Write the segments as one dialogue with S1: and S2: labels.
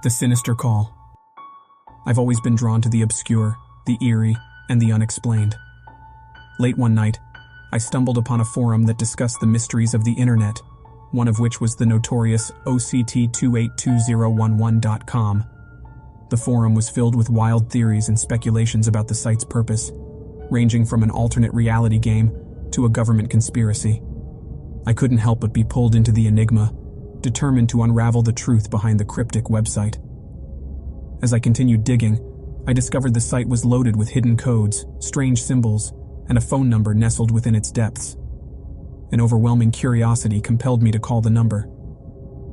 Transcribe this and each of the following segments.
S1: The Sinister Call. I've always been drawn to the obscure, the eerie, and the unexplained. Late one night, I stumbled upon a forum that discussed the mysteries of the internet, one of which was the notorious OCT282011.com. The forum was filled with wild theories and speculations about the site's purpose, ranging from an alternate reality game to a government conspiracy. I couldn't help but be pulled into the enigma, determined to unravel the truth behind the cryptic website. As I continued digging, I discovered the site was loaded with hidden codes, strange symbols, and a phone number nestled within its depths. An overwhelming curiosity compelled me to call the number.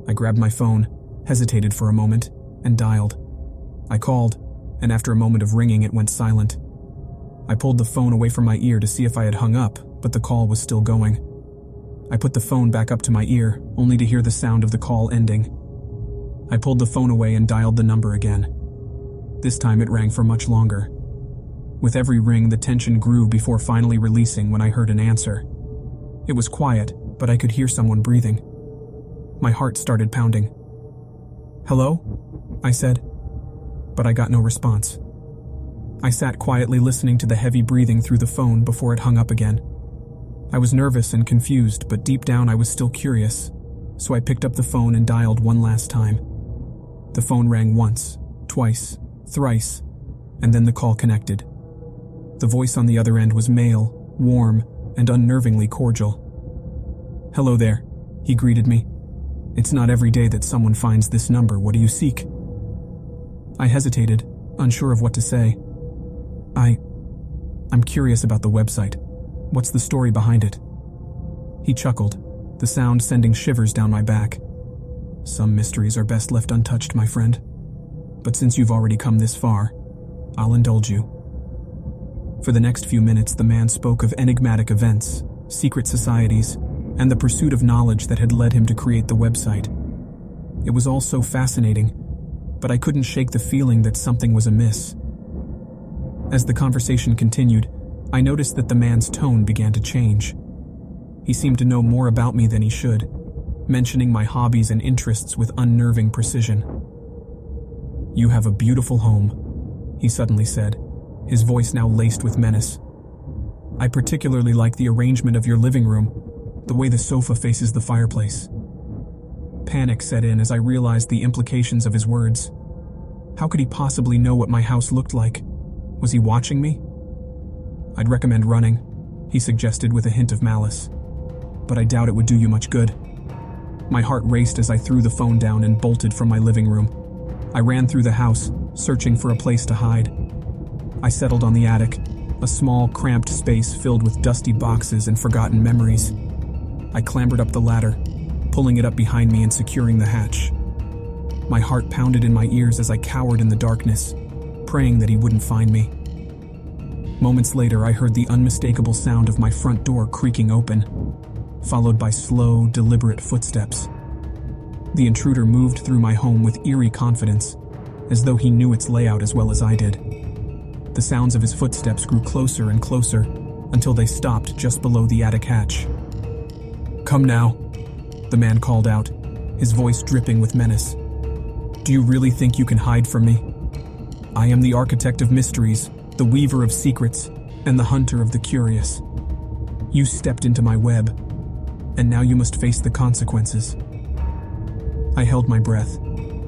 S1: I grabbed my phone, hesitated for a moment, and dialed. I called, and after a moment of ringing, it went silent. I pulled the phone away from my ear to see if I had hung up, but the call was still going. I put the phone back up to my ear, only to hear the sound of the call ending. I pulled the phone away and dialed the number again. This time it rang for much longer. With every ring, the tension grew before finally releasing when I heard an answer. It was quiet, but I could hear someone breathing. My heart started pounding. "Hello?" I said, but I got no response. I sat quietly listening to the heavy breathing through the phone before it hung up again. I was nervous and confused, but deep down I was still curious, so I picked up the phone and dialed one last time. The phone rang once, twice, thrice, and then the call connected. The voice on the other end was male, warm, and unnervingly cordial. "Hello there," he greeted me. "It's not every day that someone finds this number. What do you seek?" I hesitated, unsure of what to say. I'm curious about the website. What's the story behind it?" He chuckled, the sound sending shivers down my back. "Some mysteries are best left untouched, my friend. But since you've already come this far, I'll indulge you." For the next few minutes, the man spoke of enigmatic events, secret societies, and the pursuit of knowledge that had led him to create the website. It was all so fascinating, but I couldn't shake the feeling that something was amiss. As the conversation continued, I noticed that the man's tone began to change. He seemed to know more about me than he should, mentioning my hobbies and interests with unnerving precision. "You have a beautiful home," he suddenly said, his voice now laced with menace. "I particularly like the arrangement of your living room, the way the sofa faces the fireplace." Panic set in as I realized the implications of his words. How could he possibly know what my house looked like? Was he watching me? "I'd recommend running," he suggested with a hint of malice. "But I doubt it would do you much good." My heart raced as I threw the phone down and bolted from my living room. I ran through the house, searching for a place to hide. I settled on the attic, a small, cramped space filled with dusty boxes and forgotten memories. I clambered up the ladder, pulling it up behind me and securing the hatch. My heart pounded in my ears as I cowered in the darkness, praying that he wouldn't find me. Moments later, I heard the unmistakable sound of my front door creaking open, followed by slow, deliberate footsteps. The intruder moved through my home with eerie confidence, as though he knew its layout as well as I did. The sounds of his footsteps grew closer and closer, until they stopped just below the attic hatch. "Come now," the man called out, his voice dripping with menace. "Do you really think you can hide from me? I am the architect of mysteries, the weaver of secrets, and the hunter of the curious. You stepped into my web, and now you must face the consequences." I held my breath,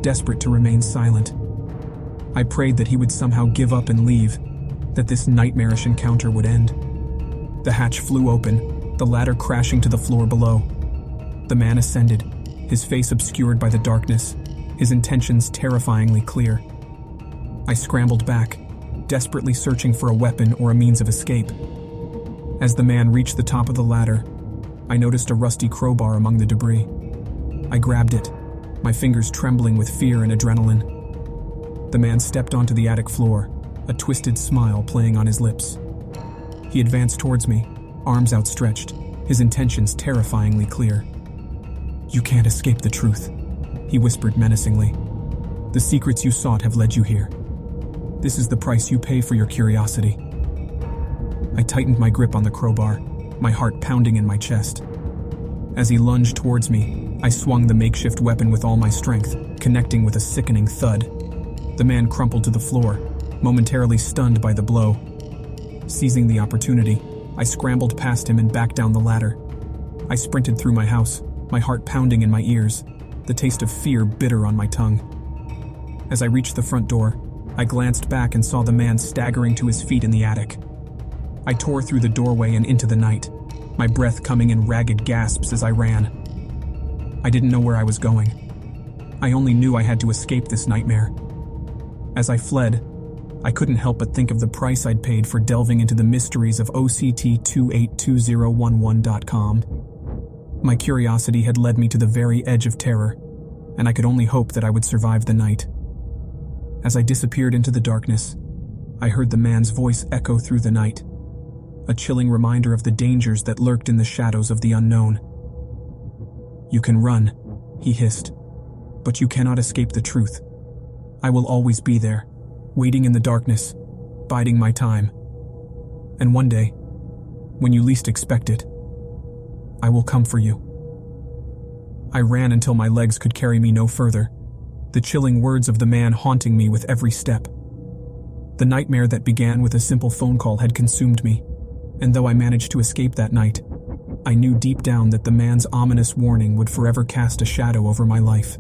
S1: desperate to remain silent. I prayed that he would somehow give up and leave, that this nightmarish encounter would end. The hatch flew open, the ladder crashing to the floor below. The man ascended, his face obscured by the darkness, his intentions terrifyingly clear. I scrambled back, desperately searching for a weapon or a means of escape. As the man reached the top of the ladder, I noticed a rusty crowbar among the debris. I grabbed it, my fingers trembling with fear and adrenaline. The man stepped onto the attic floor, a twisted smile playing on his lips. He advanced towards me, arms outstretched, his intentions terrifyingly clear. "You can't escape the truth," he whispered menacingly. "The secrets you sought have led you here. This is the price you pay for your curiosity." I tightened my grip on the crowbar, my heart pounding in my chest. As he lunged towards me, I swung the makeshift weapon with all my strength, connecting with a sickening thud. The man crumpled to the floor, momentarily stunned by the blow. Seizing the opportunity, I scrambled past him and back down the ladder. I sprinted through my house, my heart pounding in my ears, the taste of fear bitter on my tongue. As I reached the front door, I glanced back and saw the man staggering to his feet in the attic. I tore through the doorway and into the night, my breath coming in ragged gasps as I ran. I didn't know where I was going. I only knew I had to escape this nightmare. As I fled, I couldn't help but think of the price I'd paid for delving into the mysteries of OCT282011.com. My curiosity had led me to the very edge of terror, and I could only hope that I would survive the night. As I disappeared into the darkness, I heard the man's voice echo through the night, a chilling reminder of the dangers that lurked in the shadows of the unknown. "You can run," he hissed, "but you cannot escape the truth. I will always be there, waiting in the darkness, biding my time. And one day, when you least expect it, I will come for you." I ran until my legs could carry me no further, the chilling words of the man haunting me with every step. The nightmare that began with a simple phone call had consumed me, and though I managed to escape that night, I knew deep down that the man's ominous warning would forever cast a shadow over my life.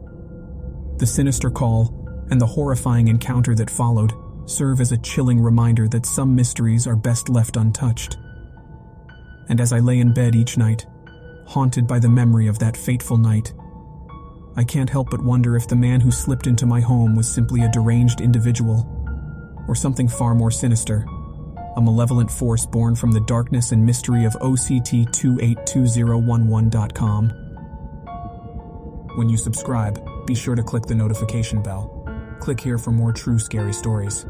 S1: The sinister call and the horrifying encounter that followed serve as a chilling reminder that some mysteries are best left untouched. And as I lay in bed each night, haunted by the memory of that fateful night, I can't help but wonder if the man who slipped into my home was simply a deranged individual, or something far more sinister, a malevolent force born from the darkness and mystery of OCT282011.com. When you subscribe, be sure to click the notification bell. Click here for more true scary stories.